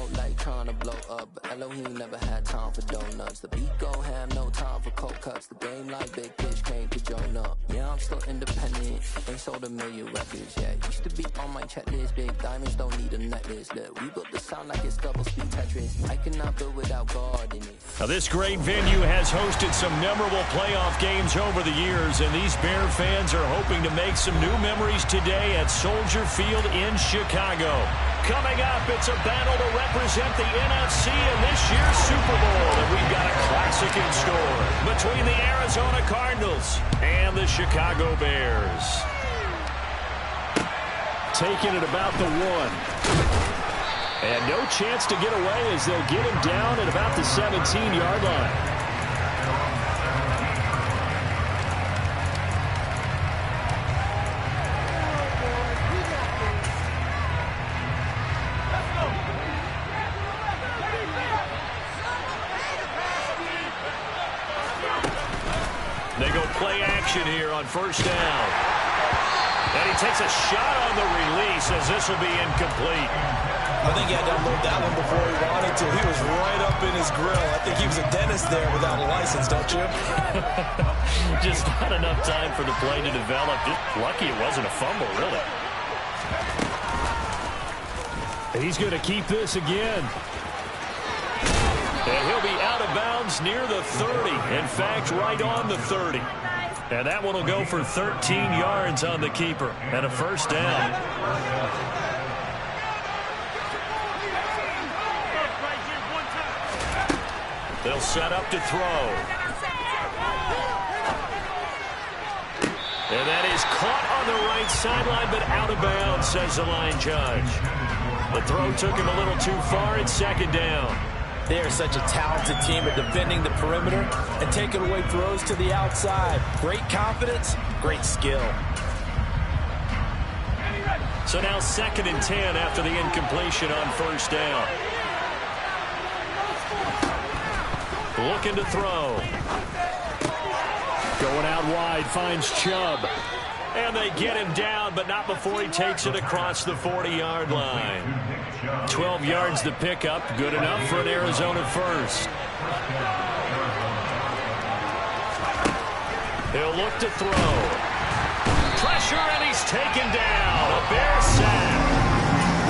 smoke like trying to blow up, but Elohim never had time for donuts. The beat go ham, no time for cold cuts. The game like Big Fish came to Jonah. Yeah, I'm still independent, ain't sold a million records yet. Used to be on my checklist, big diamonds don't need a necklace. Look, we built the sound like it's double speed Tetris. I cannot build without God in it. Now, this great venue has hosted some memorable playoff games over the years, and these Bear fans are hoping to make some new memories today at Soldier Field in Chicago. Coming up, it's a battle to represent the NFC in this year's Super Bowl, and we've got a classic in store between the Arizona Cardinals and the Chicago Bears. Taking it about the 1. And no chance to get away as they'll get him down at about the 17-yard line. They go play action here on first down. And he takes a shot on the release as this will be incomplete. I think he had to unload that one before he wanted to. He was right up in his grill. I think he was a dentist there without a license, don't you? Just not enough time for the play to develop. Just lucky it wasn't a fumble, really. He's going to keep this again. And he'll be out of bounds near the 30. In fact, right on the 30. And that one will go for 13 yards on the keeper and a first down. They'll set up to throw. And that is caught on the right sideline, but out of bounds, says the line judge. The throw took him a little too far. It's second down. They are such a talented team at defending the perimeter and taking away throws to the outside. Great confidence, great skill. So now 2nd and 10 after the incompletion on first down. Looking to throw. Going out wide, finds Chubb. And they get him down, but not before he takes it across the 40-yard line. 12 yards the pickup, good enough for an Arizona first. He'll look to throw. Pressure, and he's taken down. A Bear sack.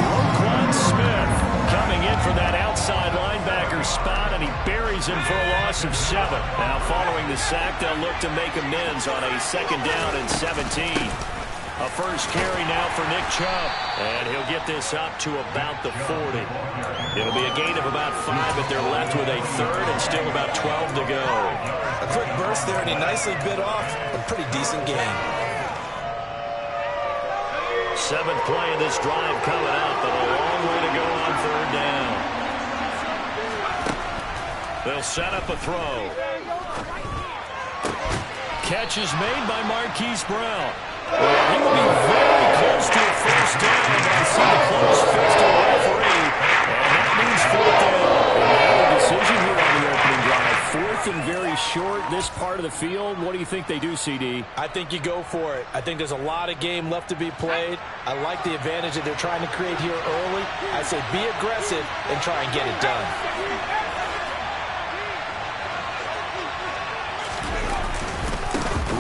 Roquan Smith coming in for that outside linebacker spot, and he buries him for a loss of 7. Now, following the sack, they'll look to make amends on a 2nd down and 17. A first carry now for Nick Chubb, and he'll get this up to about the 40. It'll be a gain of about 5, but they're left with a 3rd and still about 12 to go. A quick burst there, and he nicely bit off a pretty decent gain. 7th play of this drive coming up, and a long way to go on 3rd down. They'll set up a throw. Catch is made by Marquise Brown. Well, he will be very close to a first down, but I see the close fist of the referee, and that means 4th down. And now a decision here on the opening drive. 4th and very short, this part of the field. What do you think they do, CD? I think you go for it. I think there's a lot of game left to be played. I like the advantage that they're trying to create here early. I say be aggressive and try and get it done.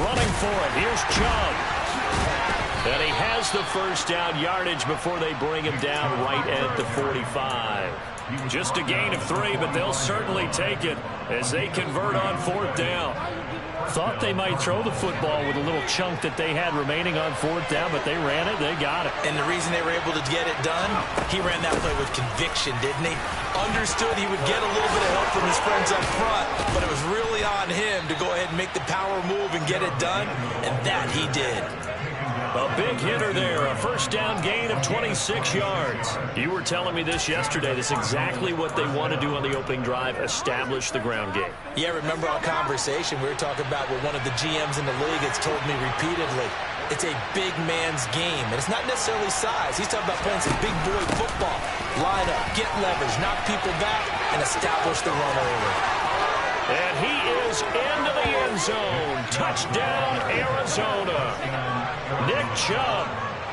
Running for it, here's Chubb. And he has the first down yardage before they bring him down right at the 45. Just a gain of 3, but they'll certainly take it as they convert on 4th down. Thought they might throw the football with a little chunk that they had remaining on 4th down, but they ran it, they got it. And the reason they were able to get it done, he ran that play with conviction, didn't he? Understood he would get a little bit of help from his friends up front, but it was really on him to go ahead and make the power move and get it done, and that he did. A big hitter there, a first down gain of 26 yards. You were telling me this yesterday. That's exactly what they want to do on the opening drive, establish the ground game. Yeah, remember our conversation we were talking about what one of the GMs in the league has told me repeatedly. It's a big man's game, and it's not necessarily size. He's talking about playing some big boy football. Line up, get leverage, knock people back, and establish the run early. And he is into the end zone. Touchdown, Arizona. Nick Chubb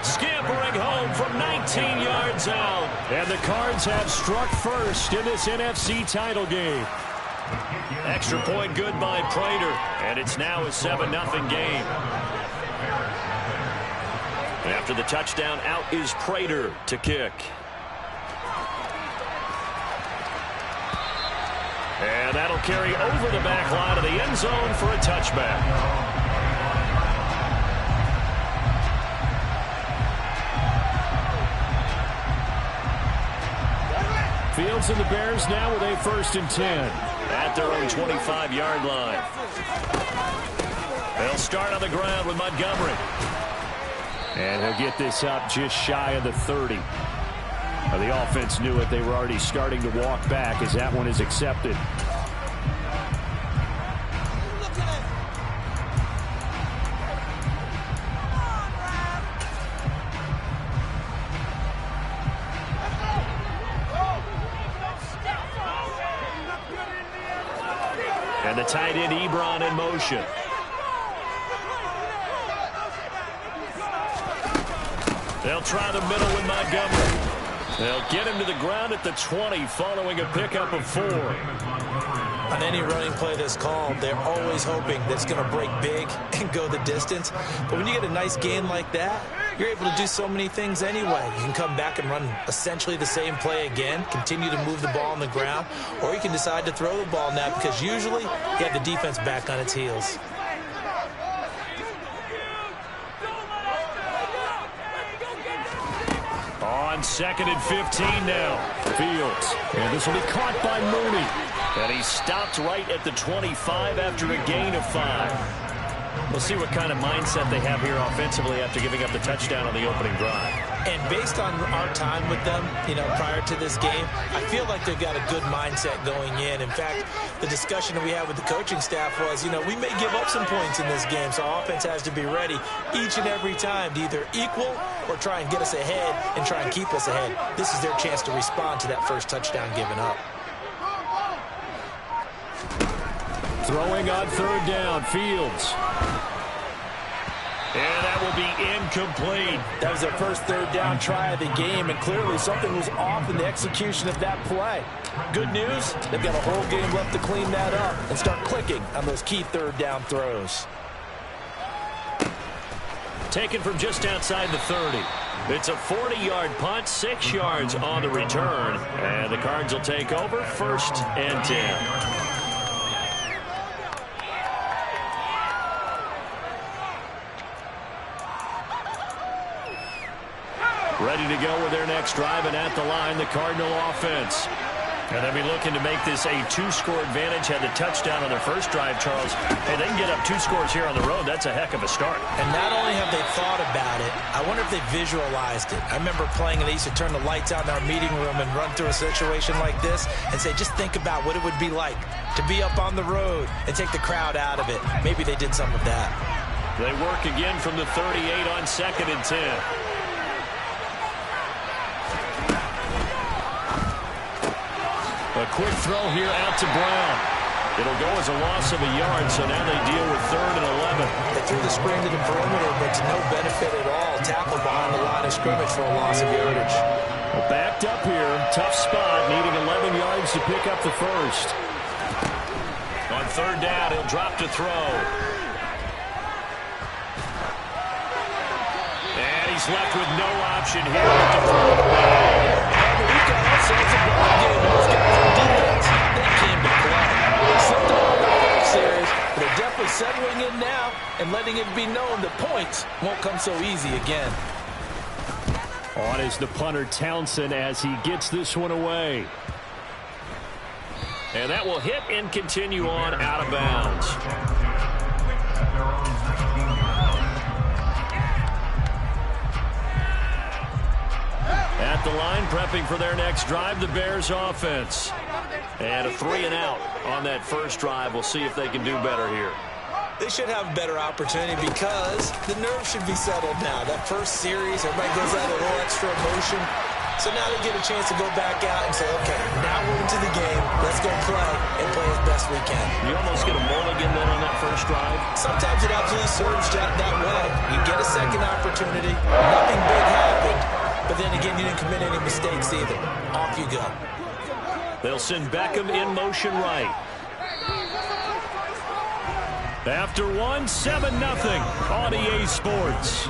Scampering home from 19 yards out. And the Cards have struck first in this NFC title game. Extra point good by Prater. And it's now a 7-0 game. After the touchdown, out is Prater to kick. And that'll carry over the back line of the end zone for a touchback. Fields and the Bears now with a 1st and 10 at their own 25-yard line. They'll start on the ground with Montgomery. And he'll get this up just shy of the 30. The offense knew it. They were already starting to walk back as that one is accepted. And the tight end Ebron in motion. They'll try the middle with Montgomery. They'll get him to the ground at the 20 following a pickup of 4. On any running play that's called, they're always hoping that it's going to break big and go the distance. But when you get a nice gain like that, you're able to do so many things anyway. You can come back and run essentially the same play again, continue to move the ball on the ground, or you can decide to throw the ball now because usually you have the defense back on its heels. On 2nd and 15 now. Fields. And this will be caught by Mooney. And he stopped right at the 25 after a gain of 5. We'll see what kind of mindset they have here offensively after giving up the touchdown on the opening drive. And based on our time with them, prior to this game, I feel like they've got a good mindset going in. In fact, the discussion that we had with the coaching staff was, we may give up some points in this game, so our offense has to be ready each and every time to either equal or try and get us ahead and try and keep us ahead. This is their chance to respond to that first touchdown given up. Throwing on 3rd down, Fields. And that will be incomplete. That was their first 3rd down try of the game, and clearly something was off in the execution of that play. Good news, they've got a whole game left to clean that up and start clicking on those key 3rd down throws. Taken from just outside the 30. It's a 40-yard punt, 6 yards on the return. And the Cards will take over 1st and 10. Ready to go with their next drive, and at the line, the Cardinal offense. And they'll be looking to make this a 2-score advantage. Had the touchdown on their first drive, Charles. Hey, they can get up 2 scores here on the road. That's a heck of a start. And not only have they thought about it, I wonder if they visualized it. I remember playing, and they used to turn the lights out in our meeting room and run through a situation like this and say, just think about what it would be like to be up on the road and take the crowd out of it. Maybe they did some of that. They work again from the 38 on 2nd and 10. A quick throw here out to Brown. It'll go as a loss of a yard, so now they deal with 3rd and 11. They threw the screen to the perimeter, but to no benefit at all. Tackled behind the line of scrimmage for a loss of yardage. Well, backed up here, tough spot, needing 11 yards to pick up the first. On 3rd down, he'll drop to throw. And he's left with no option here to throw it away. We've got ourselves a ball game. Those guys on defense, they came to play. Slipped up in the first series, but they're definitely settling in now and letting it be known the points won't come so easy again. On is the punter Townsend as he gets this one away. And that will hit and continue on out of bounds. At the line, prepping for their next drive, the Bears offense. And a 3-and-out on that first drive. We'll see if they can do better here. They should have a better opportunity because the nerves should be settled now. That first series, everybody goes out a little extra emotion. So now they get a chance to go back out and say, okay, now we're into the game. Let's go play and play as best we can. You almost get a mulligan then on that first drive. Sometimes it absolutely serves that way. You get a second opportunity. Nothing big happened. But then again, you didn't commit any mistakes either. Off you go. They'll send Beckham in motion right. After one, 7-0 on EA Sports.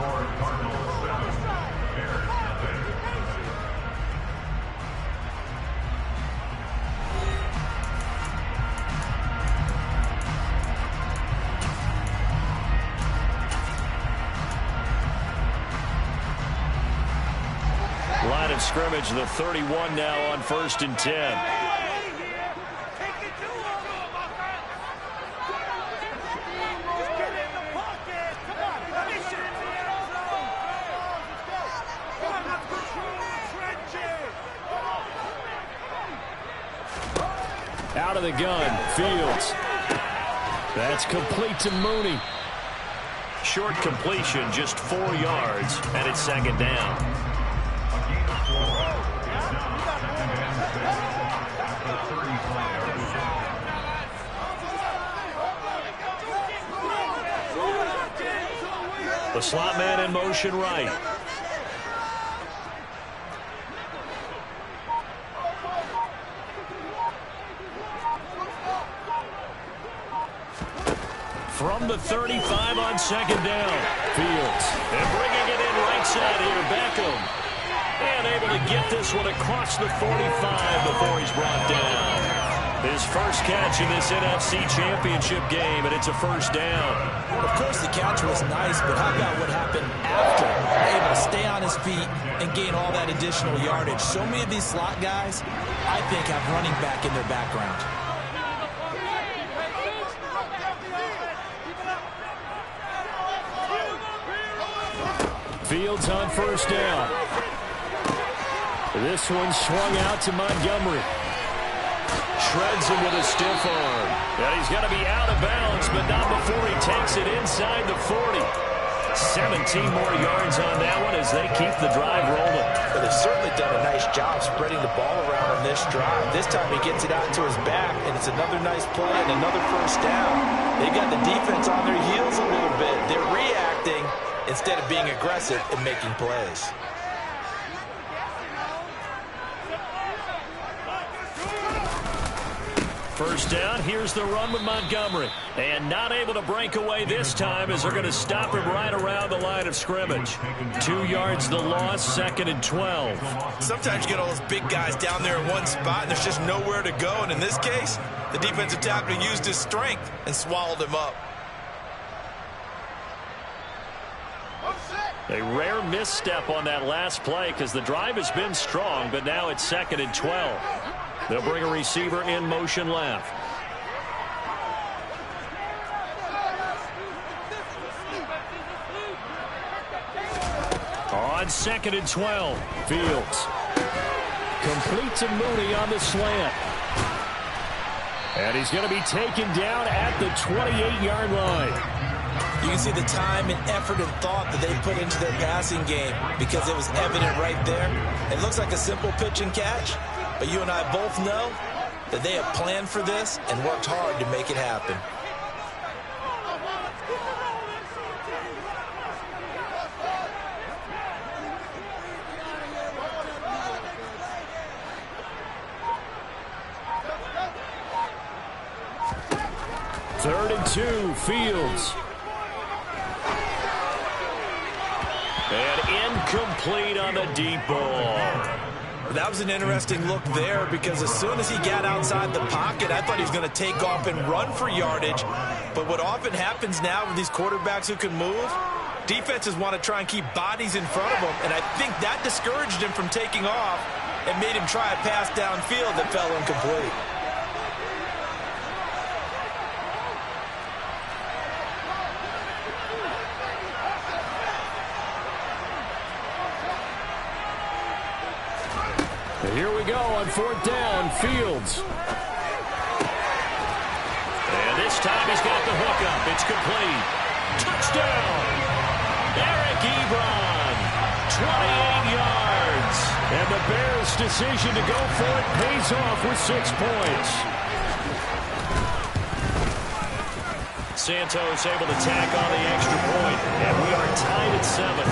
Line of scrimmage, the 31 now on 1st and 10. Out of the gun, Fields. That's complete to Mooney. Short completion, just 4 yards, and it's 2nd down. The slot man in motion right. From the 35 on 2nd down. Fields. And bringing it in right side here, Beckham. And able to get this one across the 45 before he's brought down. His first catch in this NFC Championship game, and it's a 1st down. Of course, the catch was nice, but how about what happened after? Able to stay on his feet and gain all that additional yardage. So many of these slot guys, I think, have running back in their background. Fields on 1st down. This one swung out to Montgomery. Shreds him with a stiff arm. And he's going to be out of bounds, but not before he takes it inside the 40. 17 more yards on that one as they keep the drive rolling. But they've certainly done a nice job spreading the ball around on this drive. This time he gets it out to his back, and it's another nice play and another 1st down. They've got the defense on their heels a little bit. They're reacting instead of being aggressive and making plays. First down, here's the run with Montgomery. And not able to break away this time as they're going to stop him right around the line of scrimmage. 2 yards the loss, 2nd and 12. Sometimes you get all those big guys down there in one spot and there's just nowhere to go. And in this case, the defensive tackle used his strength and swallowed him up. A rare misstep on that last play because the drive has been strong, but now it's 2nd and 12. They'll bring a receiver in motion left. On 2nd and 12, Fields. Complete to Mooney on the slant. And he's going to be taken down at the 28-yard line. You can see the time and effort and thought that they put into their passing game because it was evident right there. It looks like a simple pitch and catch, but you and I both know that they have planned for this and worked hard to make it happen. Third and 2, Fields. And incomplete on the deep ball. That was an interesting look there because as soon as he got outside the pocket, I thought he was going to take off and run for yardage. But what often happens now with these quarterbacks who can move, defenses want to try and keep bodies in front of them. And I think that discouraged him from taking off and made him try a pass downfield that fell incomplete. Here we go on 4th down, Fields. And this time he's got the hookup. It's complete. Touchdown! Eric Ebron, 28 yards. And the Bears' decision to go for it pays off with 6 points. Santos able to tack on the extra point, and we are tied at 7.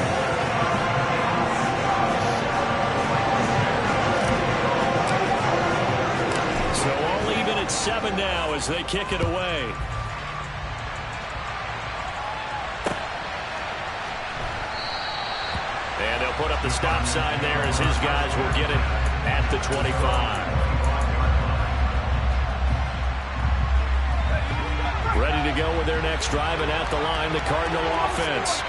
So all even at 7 now as they kick it away. And they'll put up the stop sign there as his guys will get it at the 25. Ready to go with their next drive, and at the line, the Cardinal offense.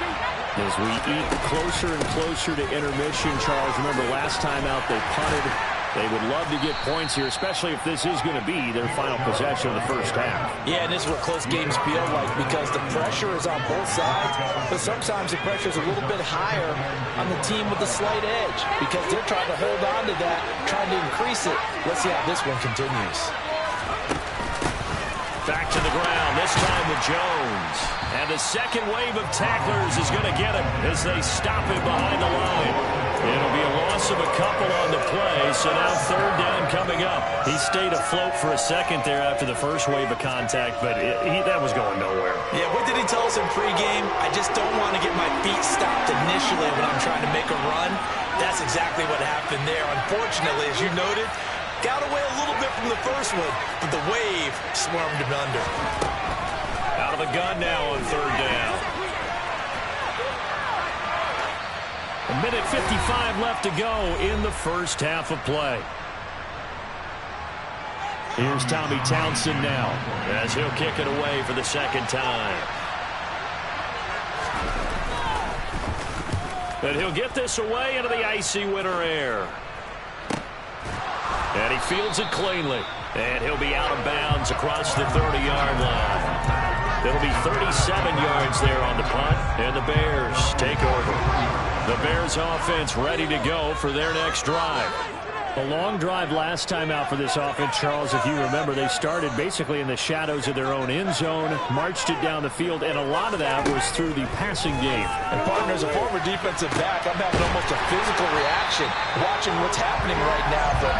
As we eat closer and closer to intermission, Charles, remember last time out they punted. They would love to get points here, especially if this is going to be their final possession of the first half. Yeah, and this is what close games feel like because the pressure is on both sides, but sometimes the pressure is a little bit higher on the team with the slight edge because they're trying to hold on to that, trying to increase it. Let's see how this one continues. Back to the ground, this time with Jones. And the second wave of tacklers is going to get him as they stop him behind the line. It'll be a loss of a couple on the play, so now third down coming up. He stayed afloat for a second there after the first wave of contact, but that was going nowhere. Yeah, what did he tell us in pregame? I just don't want to get my feet stopped initially when I'm trying to make a run. That's exactly what happened there. Unfortunately, as you noted, got away a little bit from the first one, but the wave swarmed him under. Out of the gun now on third down. A minute 55 left to go in the first half of play. Here's Tommy Townsend now as he'll kick it away for the second time. But he'll get this away into the icy winter air. And he fields it cleanly. And he'll be out of bounds across the 30-yard line. It'll be 37 yards there on the punt. And the Bears take over. The Bears offense ready to go for their next drive. A long drive last time out for this offense, Charles. If you remember, they started basically in the shadows of their own end zone, marched it down the field, and a lot of that was through the passing game. And partner, as a former defensive back, I'm having almost a physical reaction watching what's happening right now. But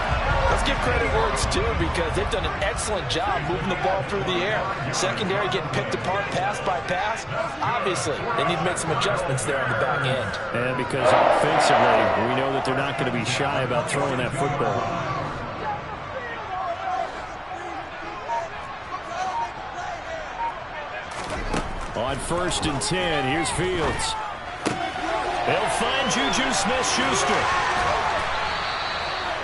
let's give credit where it's due because they've done an excellent job moving the ball through the air. Secondary getting picked apart pass by pass. Obviously, they need to make some adjustments there on the back end. And because offensively, we know that they're not going to be shy about throwing that football. On 1st and 10, here's Fields. They'll find Juju Smith-Schuster.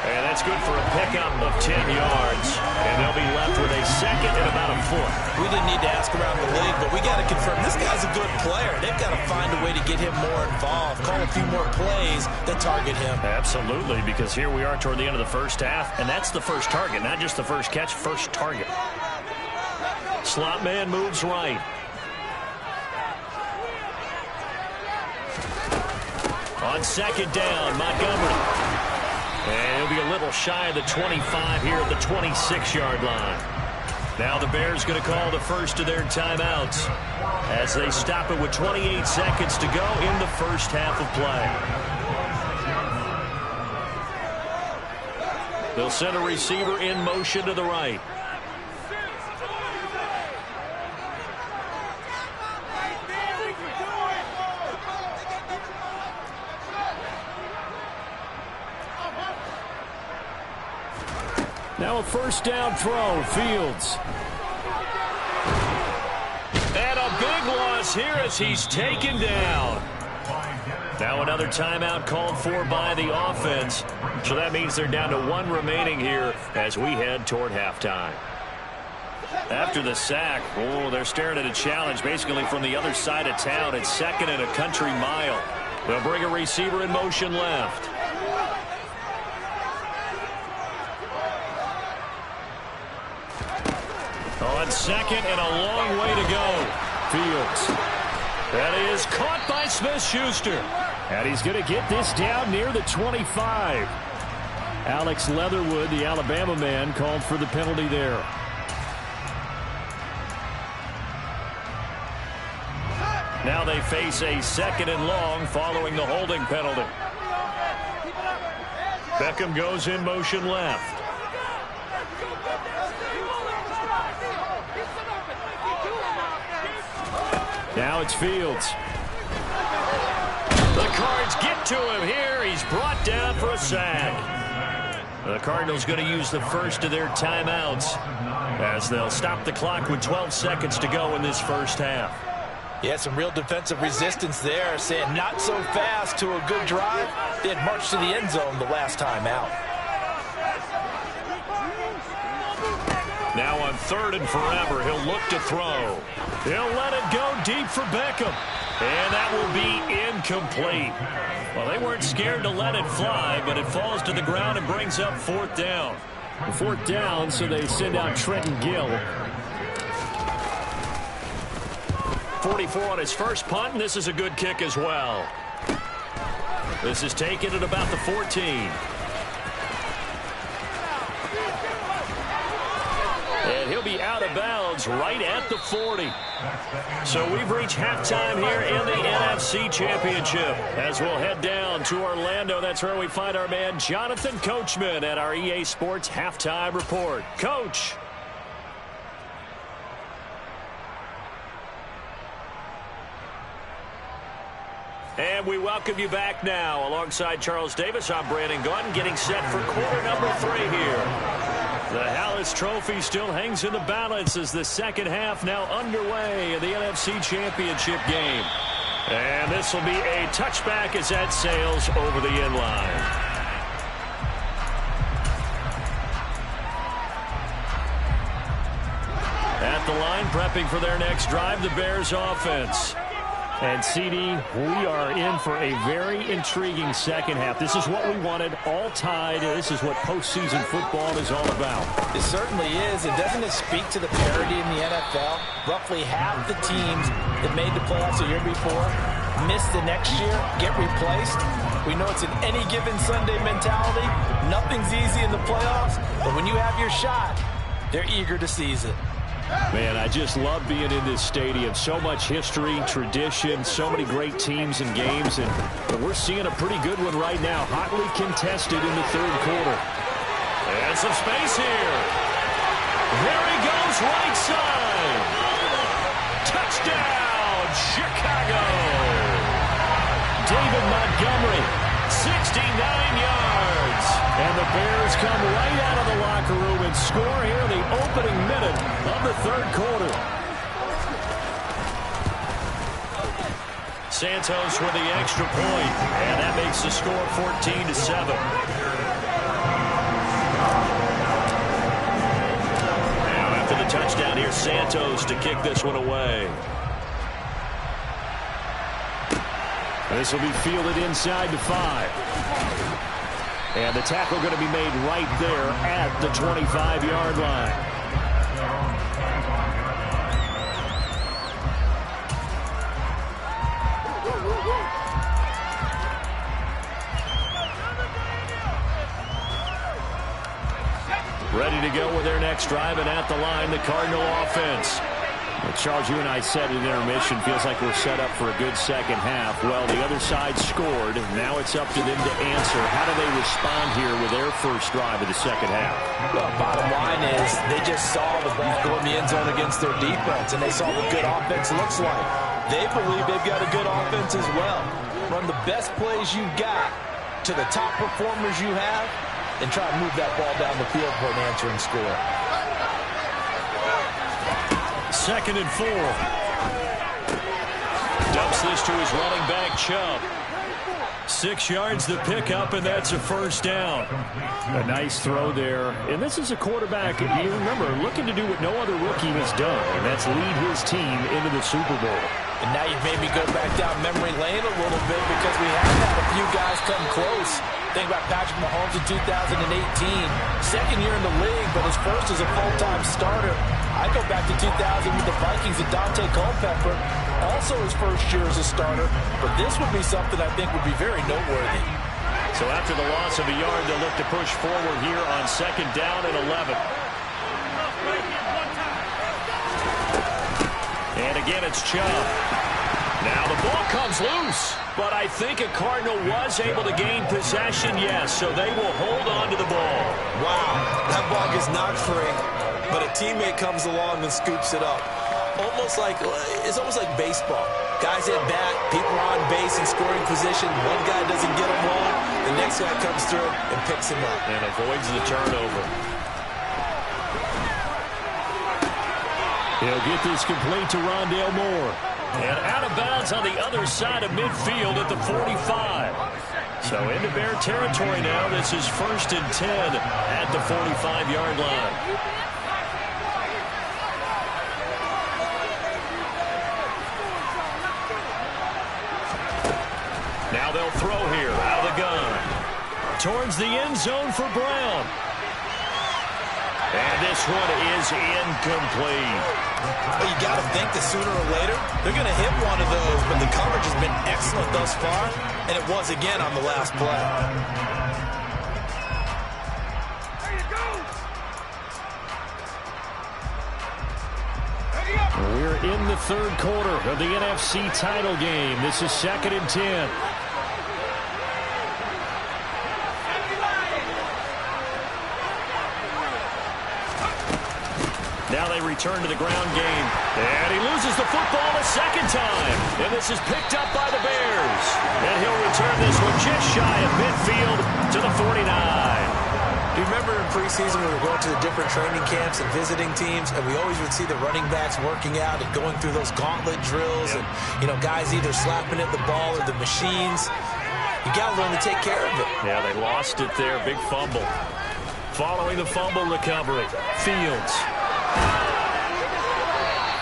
And that's good for a pickup of 10 yards. And they'll be left with a second and about a foot. We didn't need to ask around the league, but we got to confirm this guy's a good player. They've got to find a way to get him more involved, call a few more plays that target him. Absolutely, because here we are toward the end of the first half, and that's the first target, not just the first catch, first target. Slot man moves right. On second down, Montgomery. And he'll be a little shy of the 25 here at the 26-yard line. Now the Bears going to call the first of their timeouts as they stop it with 28 seconds to go in the first half of play. They'll send a receiver in motion to the right. Now a first down throw, Fields. And a big loss here as he's taken down. Now another timeout called for by the offense. So that means they're down to 1 remaining here as we head toward halftime. After the sack, they're staring at a challenge basically from the other side of town. It's 2nd and a country mile. They'll bring a receiver in motion left. On second and a long way to go. Fields. That is caught by Smith-Schuster. And he's going to get this down near the 25. Alex Leatherwood, the Alabama man, called for the penalty there. Now they face a 2nd and long following the holding penalty. Beckham goes in motion left. Now it's Fields. The Cards get to him here. He's brought down for a sack. The Cardinals going to use the first of their timeouts as they'll stop the clock with 12 seconds to go in this first half. Yeah, some real defensive resistance there, saying not so fast to a good drive. They had marched to the end zone the last time out. Now on 3rd and forever, he'll look to throw. He'll let it go deep for Beckham. And that will be incomplete. Well, they weren't scared to let it fly, but it falls to the ground and brings up 4th down. 4th down, so they send out Trenton Gill. 44 on his first punt, and this is a good kick as well. This is taken at about the 14. And he'll be out of bounds right at the 40. So we've reached halftime here in the NFC Championship. As we'll head down to Orlando, that's where we find our man Jonathan Coachman at our EA Sports Halftime Report. Coach. And we welcome you back now. Alongside Charles Davis, I'm Brandon Gaudin, getting set for quarter number 3 here. The Hallis Trophy still hangs in the balance as the second half now underway in the NFC Championship game. And this will be a touchback as that sails over the end line. At the line, prepping for their next drive, the Bears offense. And, CD, we are in for a very intriguing second half. This is what we wanted, all tied. This is what postseason football is all about. It certainly is. And doesn't it speak to the parity in the NFL? Roughly half the teams that made the playoffs the year before miss the next year, get replaced. We know it's an any given Sunday mentality. Nothing's easy in the playoffs. But when you have your shot, they're eager to seize it. Man, I just love being in this stadium. So much history, tradition, so many great teams and games. And we're seeing a pretty good one right now. Hotly contested in the 3rd quarter. And some space here. There he goes, right side. Touchdown, Chicago. David Montgomery, 69 yards. And the Bears come right out of the locker room and score here in the opening minute of the 3rd quarter. Santos with the extra point, and that makes the score 14-7. Now after the touchdown, here's Santos to kick this one away. This will be fielded inside the 5. And the tackle going to be made right there at the 25-yard line. Ready to go with their next drive, and at the line, the Cardinal offense. Well, Charles, you and I said at intermission, feels like we're set up for a good second half. Well, the other side scored. Now it's up to them to answer. How do they respond here with their first drive of the second half? Well, bottom line is they just saw the ball go in the end zone against their defense, and they saw what good offense looks like. They believe they've got a good offense as well. Run the best plays you've got to the top performers you have, and try to move that ball down the field for an answering score. 2nd and 4. Dumps this to his running back, Chubb. 6 yards the pickup, and that's a first down. A nice throw there. And this is a quarterback, you remember, looking to do what no other rookie has done, and that's lead his team into the Super Bowl. And now you've made me go back down memory lane a little bit because we have had a few guys come close. Think about Patrick Mahomes in 2018. Second year in the league, but his first as a full-time starter. I go back to 2000 with the Vikings and Dante Culpepper. Also his first year as a starter. But this would be something I think would be very noteworthy. So after the loss of a yard, they'll look to push forward here on 2nd down and 11. And again, it's Chubb. Now the ball comes loose, but I think a Cardinal was able to gain possession, yes, so they will hold on to the ball. Wow, that ball gets knocked free, but a teammate comes along and scoops it up. It's almost like baseball. Guys at bat, people are on base in scoring position. One guy doesn't get him home, the next guy comes through and picks him up. And avoids the turnover. He'll get this complete to Rondale Moore. And out of bounds on the other side of midfield at the 45. So into Bear territory now. This is 1st and 10 at the 45-yard line. Now they'll throw here out of the gun. Towards the end zone for Brown. And this one is incomplete. Well, you got to think that sooner or later they're going to hit one of those, but the coverage has been excellent thus far, and it was again on the last play. We're in the third quarter of the NFC title game. This is 2nd and 10. Now they return to the ground game. And he loses the football a second time. And this is picked up by the Bears. And he'll return this one just shy of midfield to the 49. Do you remember in preseason when we were going to the different training camps and visiting teams, and we always would see the running backs working out and going through those gauntlet drills, and, you know, guys either slapping at the ball or the machines. You got to learn to take care of it. Yeah, they lost it there. Big fumble. Following the fumble recovery, Fields.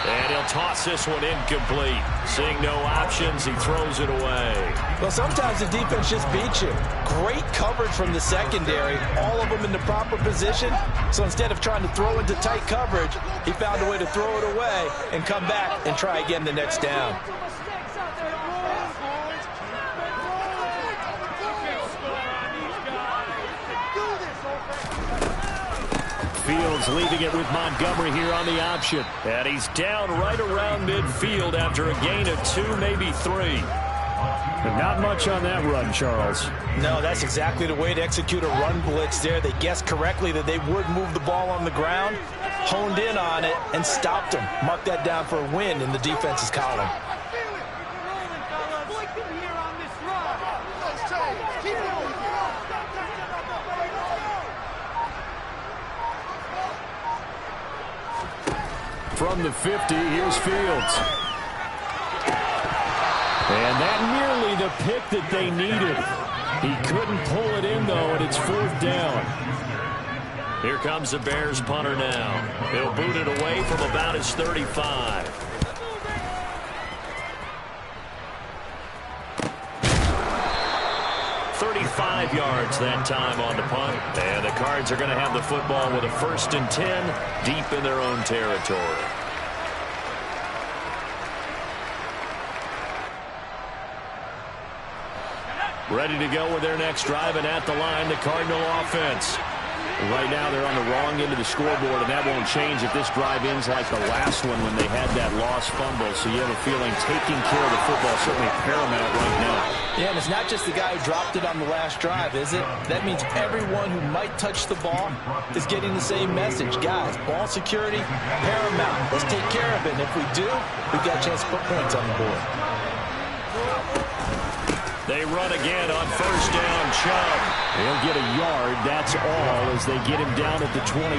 And he'll toss this one incomplete. Seeing no options, he throws it away. Well, sometimes the defense just beats you. Great coverage from the secondary, all of them in the proper position. So instead of trying to throw into tight coverage, he found a way to throw it away and come back and try again the next down. Fields leaving it with Montgomery here on the option. And he's down right around midfield after a gain of 2, maybe 3. But not much on that run, Charles. No, that's exactly the way to execute a run blitz there. They guessed correctly that they would move the ball on the ground, honed in on it, and stopped him. Mark that down for a win in the defense's column. From the 50, here's Fields. And that nearly the pick that they needed. He couldn't pull it in, though, and it's 4th down. Here comes the Bears punter now. He'll boot it away from about his 35. "35 yards that time on the punt. And the Cards are going to have the football with a 1st and 10 deep in their own territory. Ready to go with their next drive, and at the line, the Cardinal offense. Right now, they're on the wrong end of the scoreboard, and that won't change if this drive ends like the last one when they had that lost fumble. So you have a feeling taking care of the football is certainly paramount right now. Yeah, and it's not just the guy who dropped it on the last drive, is it? That means everyone who might touch the ball is getting the same message. Guys, ball security, paramount. Let's take care of it. And if we do, we've got a chance to put points on the board. They run again on 1st down. Chubb. He'll get a yard. That's all as they get him down at the 28.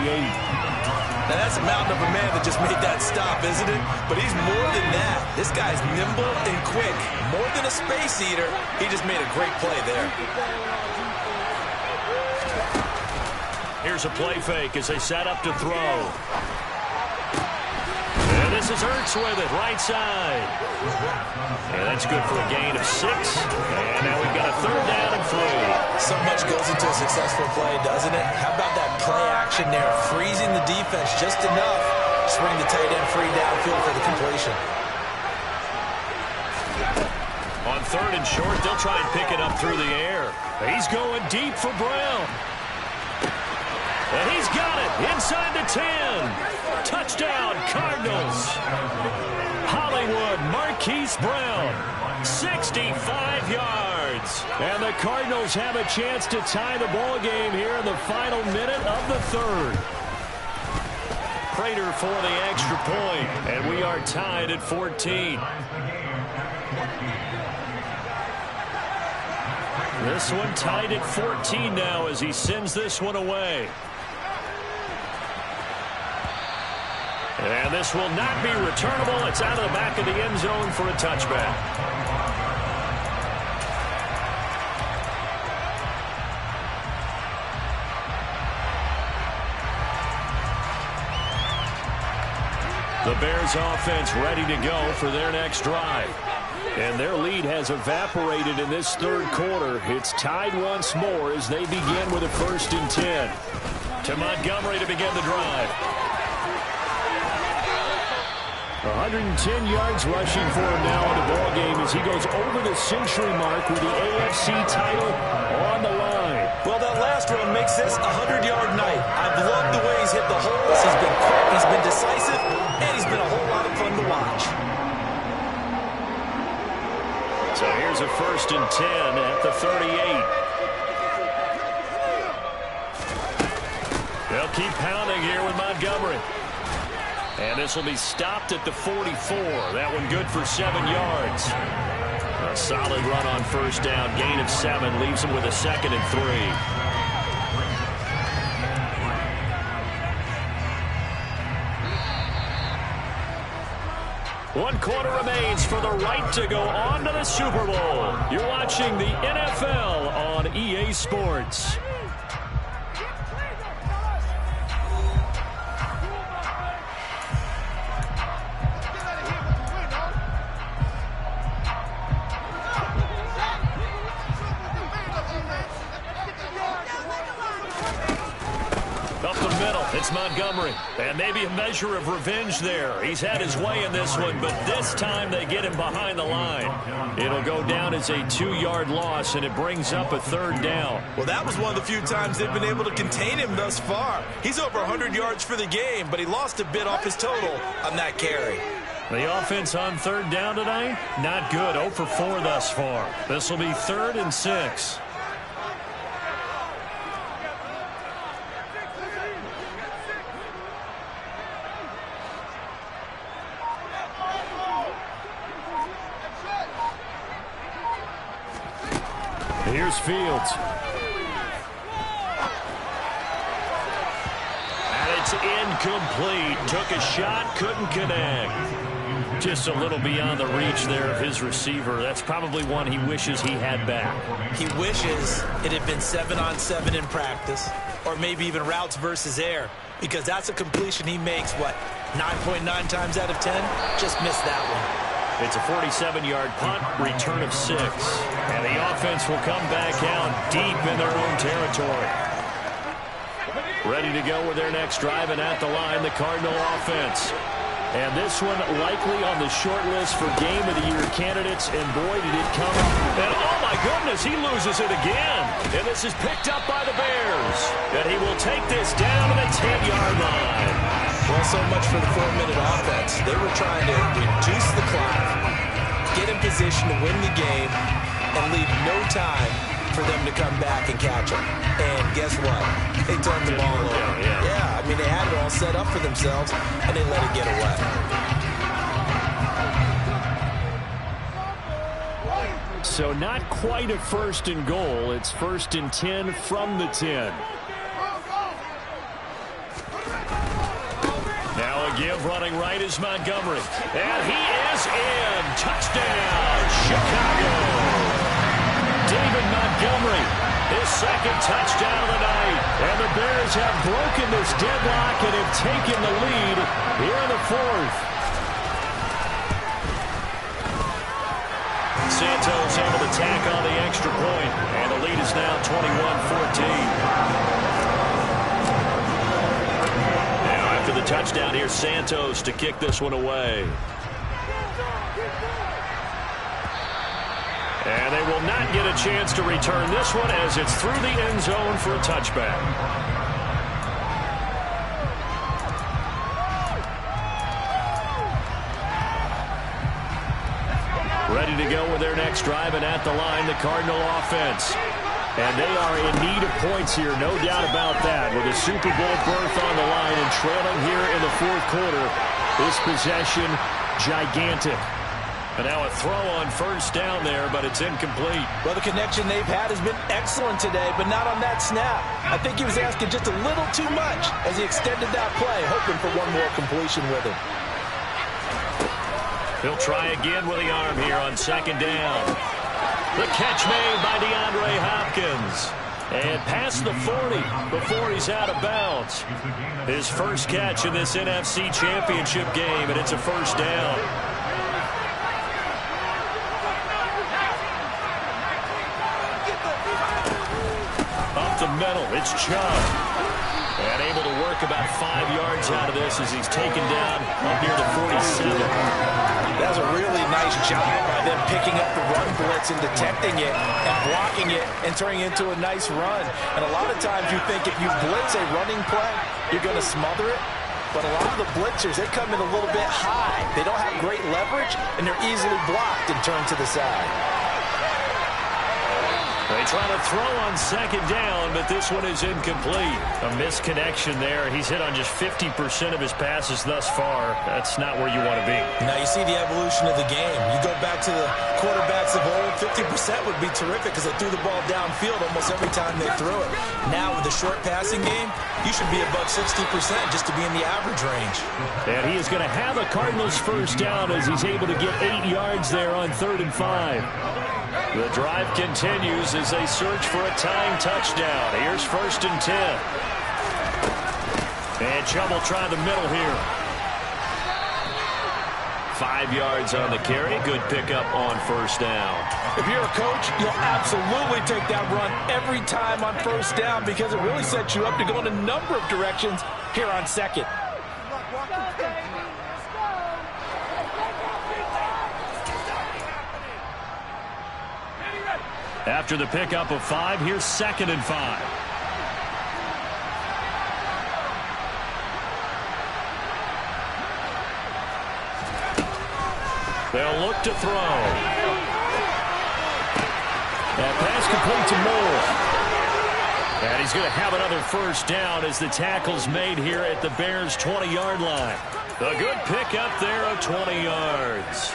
Now that's a mountain of a man that just made that stop, isn't it? But he's more than that. This guy's nimble and quick. More than a space eater. He just made a great play there. Here's a play fake as they set up to throw. And this is Ertz with it, right side. And that's good for a gain of 6. And now we've got a 3rd down and 3. So much goes into a successful play, doesn't it? How about that play action there? Freezing the defense just enough. Swing the tight end free downfield for the completion. On 3rd and short, they'll try and pick it up through the air. He's going deep for Brown. And he's got it inside the 10. Touchdown, Cardinals. Hollywood, Mark Marquise Brown, 65 yards. And the Cardinals have a chance to tie the ball game here in the final minute of the third. Prater for the extra point, and we are tied at 14. This one tied at 14 now as he sends this one away. And this will not be returnable. It's out of the back of the end zone for a touchback. The Bears offense ready to go for their next drive. And their lead has evaporated in this third quarter. It's tied once more as they begin with a 1st and 10. To Montgomery to begin the drive. 110 yards rushing for him now in the ball game as he goes over the century mark with the AFC title on the line. Well, that last run makes this a 100-yard night. I've loved the way he's hit the holes. He's been quick, he's been decisive, and he's been a whole lot of fun to watch. So here's a 1st and 10 at the 38. They'll keep pounding here with Montgomery. And this will be stopped at the 44. That one good for 7 yards. A solid run on 1st down. Gain of 7 leaves him with a 2nd and 3. One quarter remains for the right to go on to the Super Bowl. You're watching the NFL on EA Sports. It's Montgomery, and maybe a measure of revenge there. He's had his way in this one, but this time they get him behind the line. It'll go down as a 2-yard loss, and it brings up a 3rd down. Well, that was one of the few times they've been able to contain him thus far. He's over 100 yards for the game, but he lost a bit off his total on that carry. The offense on 3rd down tonight, not good. 0 for 4 thus far. This will be 3rd and 6. Here's Fields. And it's incomplete. Took a shot, couldn't connect. Just a little beyond the reach there of his receiver. That's probably one he wishes he had back. He wishes it had been 7-on-7 in practice, or maybe even routes versus air, because that's a completion he makes, 9.9 times out of 10? Just missed that one. It's a 47-yard punt, return of 6. And the offense will come back out deep in their own territory. Ready to go with their next drive, and at the line, the Cardinal offense. And this one likely on the short list for Game of the Year candidates, and boy, did it come. And oh my goodness, he loses it again. And this is picked up by the Bears. And he will take this down to the 10-yard line. Well, so much for the 4-minute offense. They were trying to reduce the clock, get in position to win the game, and leave no time for them to come back and catch them. And guess what? They turned the ball over. Yeah, I mean, they had it all set up for themselves, and they let it get away. So not quite a 1st and goal. It's 1st and 10 from the 10. Now a give running right is Montgomery. And he is in. Touchdown, Chicago. David Montgomery, his 2nd touchdown of the night. And the Bears have broken this deadlock and have taken the lead here in the 4th. Santos able to tack on the extra point. And the lead is now 21-14. The touchdown here, Santos to kick this one away. And they will not get a chance to return this one as it's through the end zone for a touchback. Ready to go with their next drive, and at the line, the Cardinal offense. And they are in need of points here, no doubt about that. With a Super Bowl berth on the line and trailing here in the fourth quarter, this possession gigantic. And now a throw on first down there, but it's incomplete. Well, the connection they've had has been excellent today, but not on that snap. I think he was asking just a little too much as he extended that play, hoping for one more completion with him. He'll try again with the arm here on second down. The catch made by DeAndre Hopkins. And past the 40 before he's out of bounds. His first catch in this NFC Championship game, and it's a first down. Up the middle, it's Chubb. And able to work about 5 yards out of this as he's taken down up near the 47. That's a really nice job by them picking up the run blitz and detecting it and blocking it and turning it into a nice run. And a lot of times you think if you blitz a running play, you're going to smother it. But a lot of the blitzers, they come in a little bit high. They don't have great leverage, and they're easily blocked and turned to the side. They try to throw on second down, but this one is incomplete. A misconnection there. He's hit on just 50% of his passes thus far. That's not where you want to be. Now you see the evolution of the game. You go back to the quarterbacks of old, 50% would be terrific because they threw the ball downfield almost every time they threw it. Now with the short passing game, you should be above 60% just to be in the average range. And he is going to have a Cardinals first down as he's able to get 8 yards there on 3rd and 5. The drive continues as they search for a tying touchdown. Here's 1st and 10. And Chubb will try the middle here. 5 yards on the carry. Good pickup on first down. If you're a coach, you'll absolutely take that run every time on first down because it really sets you up to go in a number of directions here on second. After the pickup of 5, here's 2nd and 5. They'll look to throw. That pass complete to Moore. And he's going to have another first down as the tackle's made here at the Bears' 20-yard line. A good pickup there of 20 yards.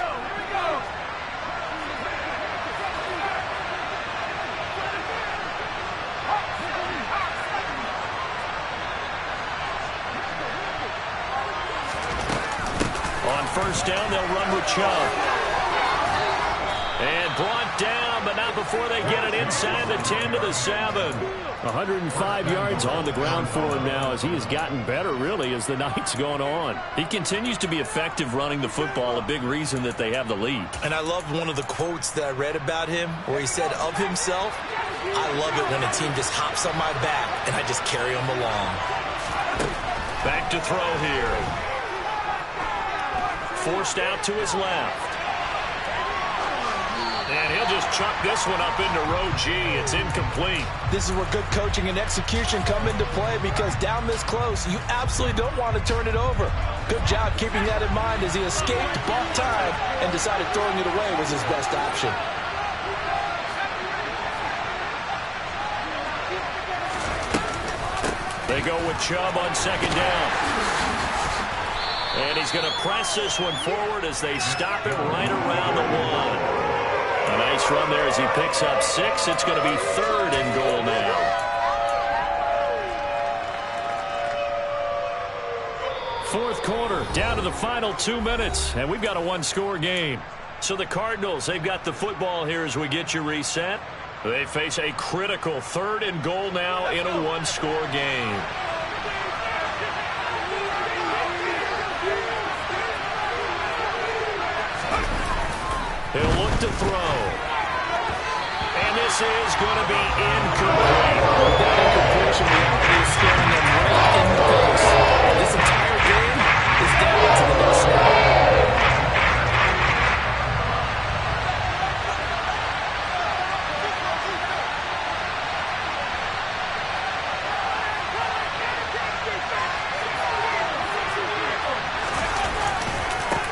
First down, they'll run with Chubb. And brought down, but not before they get it inside the 10 to the 7. 105 yards on the ground for him now as he has gotten better, really, as the night's gone on. He continues to be effective running the football, a big reason that they have the lead. And I loved one of the quotes that I read about him where he said of himself, "I love it when a team just hops on my back and I just carry them along." Back to throw here. Forced out to his left. And he'll just chuck this one up into row G. It's incomplete. This is where good coaching and execution come into play because down this close, you absolutely don't want to turn it over. Good job keeping that in mind as he escaped, bought time, and decided throwing it away was his best option. They go with Chubb on second down. And he's going to press this one forward as they stop it right around the 1. A nice run there as he picks up 6. It's going to be 3rd and goal now. Fourth quarter, down to the final 2 minutes, and we've got a one-score game. So the Cardinals, they've got the football here as we get you reset. They face a critical 3rd and goal now in a one-score game. He'll look to throw. And this is going to be incomplete. That incompletion reality is staring them right in the face. This entire game is down to the next snap.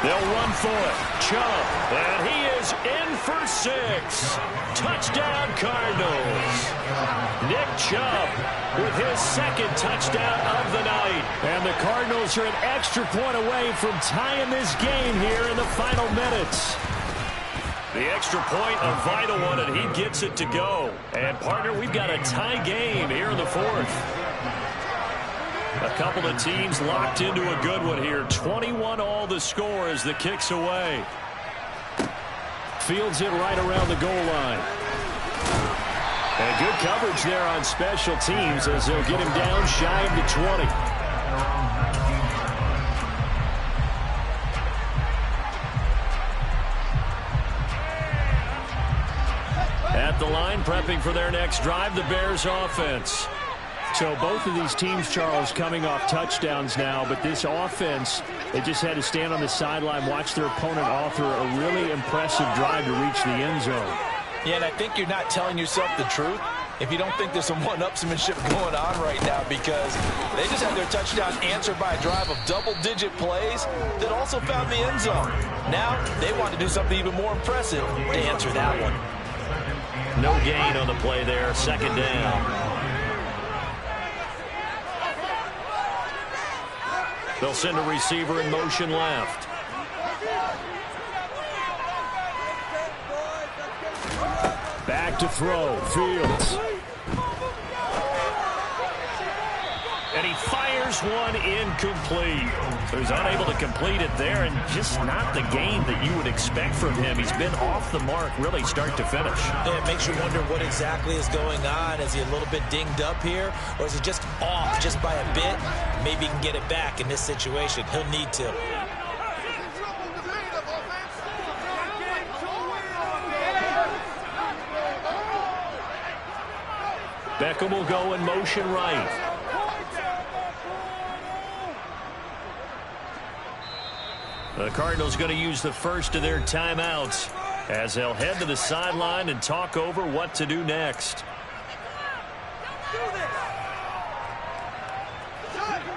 They'll run for it. Chubb, and he is in for 6. Touchdown, Cardinals. Nick Chubb with his second touchdown of the night. And the Cardinals are an extra point away from tying this game here in the final minutes. The extra point, a vital one, and he gets it to go. And, partner, we've got a tie game here in the fourth. A couple of teams locked into a good one here. 21 all the score as the kick's away. Fields it right around the goal line. And good coverage there on special teams as they'll get him down shy of the 20. At the line, prepping for their next drive, the Bears offense. So both of these teams, Charles, coming off touchdowns now, but this offense, they just had to stand on the sideline, watch their opponent author a really impressive drive to reach the end zone. Yeah, and I think you're not telling yourself the truth if you don't think there's some one-upsmanship going on right now, because they just had their touchdown answered by a drive of double-digit plays that also found the end zone. Now they want to do something even more impressive to answer that one. No gain on the play there, second down. They'll send a receiver in motion left. Back to throw, Fields. And he fires one incomplete. So he's unable to complete it there, and just not the game that you would expect from him. He's been off the mark really start to finish. Yeah, it makes you wonder what exactly is going on. Is he a little bit dinged up here, or is he just off just by a bit? Maybe he can get it back in this situation. He'll need to. Beckham will go in motion right. The Cardinals going to use the first of their timeouts as they'll head to the sideline and talk over what to do next.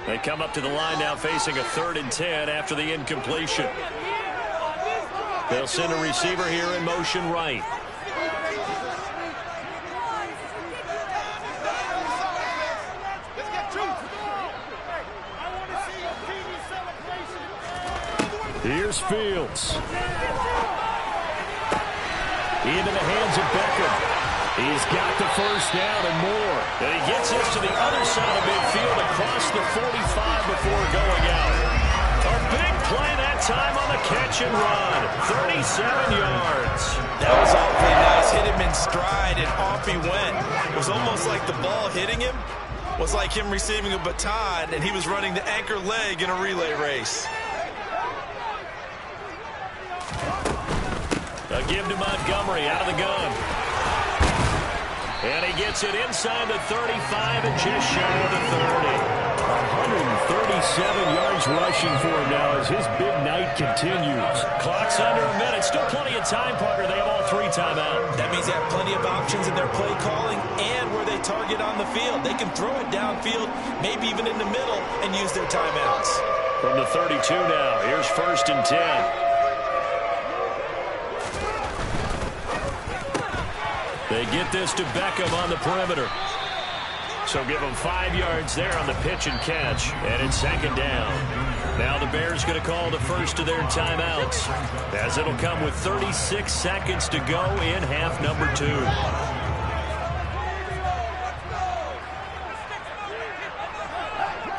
They come up to the line now facing a 3rd and 10 after the incompletion. They'll send a receiver here in motion right. Here's Fields. Into the hands of Beckham. He's got the first down and more. And he gets this to the other side of midfield across the 45 before going out. A big play that time on the catch and run. 37 yards. That was awfully nice. Hit him in stride, and off he went. It was almost like the ball hitting him was like him receiving a baton, and he was running the anchor leg in a relay race. A give to Montgomery out of the gun. And he gets it inside the 35 and just shy of the 30. 137 yards rushing for him now as his big night continues. Clock's under a minute. Still plenty of time, Parker. They have all 3 timeouts. That means they have plenty of options in their play calling and where they target on the field. They can throw it downfield, maybe even in the middle, and use their timeouts. From the 32 now, here's 1st and 10. They get this to Beckham on the perimeter. So give them 5 yards there on the pitch and catch. And it's 2nd down. Now the Bears going to call the first of their timeouts, as it'll come with 36 seconds to go in half number 2.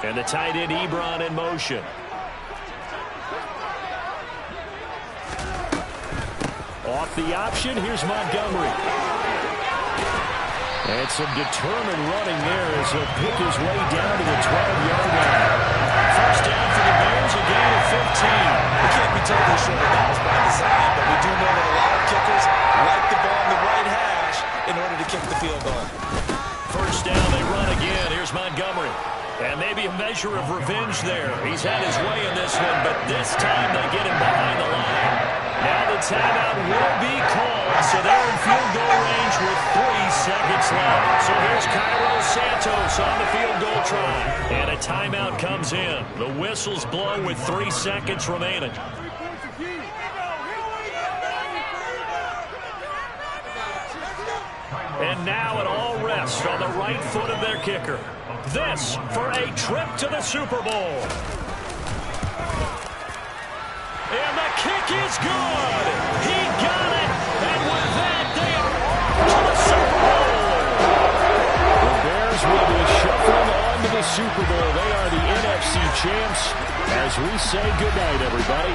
And the tight end Ebron in motion. Off the option, here's Montgomery. And some determined running there as he'll pick his way down to the 12-yard line. First down for the Bears, a gain of 15. We can't be totally sure that was by design, but we do know that a lot of kickers like the ball in the right hash in order to kick the field goal. First down, they run again. Here's Montgomery. And maybe a measure of revenge there. He's had his way in this one, but this time they get him behind the line. Now the timeout will be called, so they're in field goal range with 3 seconds left. So here's Cairo Santos on the field goal try. And a timeout comes in. The whistles blow with 3 seconds remaining. And now it all rests on the right foot of their kicker. This for a trip to the Super Bowl. And the kick is good. He got it. And with that, they are off to the Super Bowl. The Bears will be shuffling on to the Super Bowl. They are the NFC champs. As we say goodnight, everybody.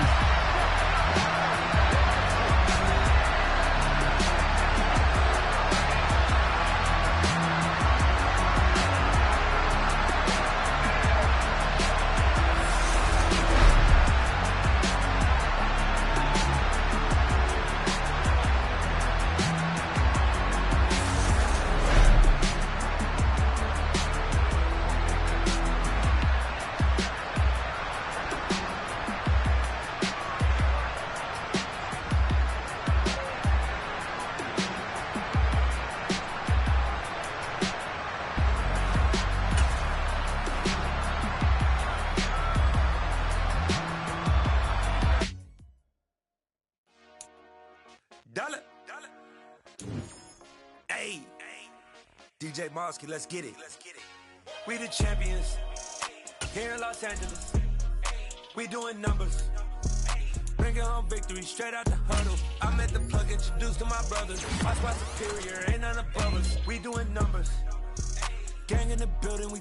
Hey, DJ Mosky, let's get it. We the champions here in Los Angeles. We doing numbers. Bringing home victory straight out the huddle. I'm at the plug, introduced to my brothers. My squad superior, ain't none above us. We doing numbers. Gang in the building, we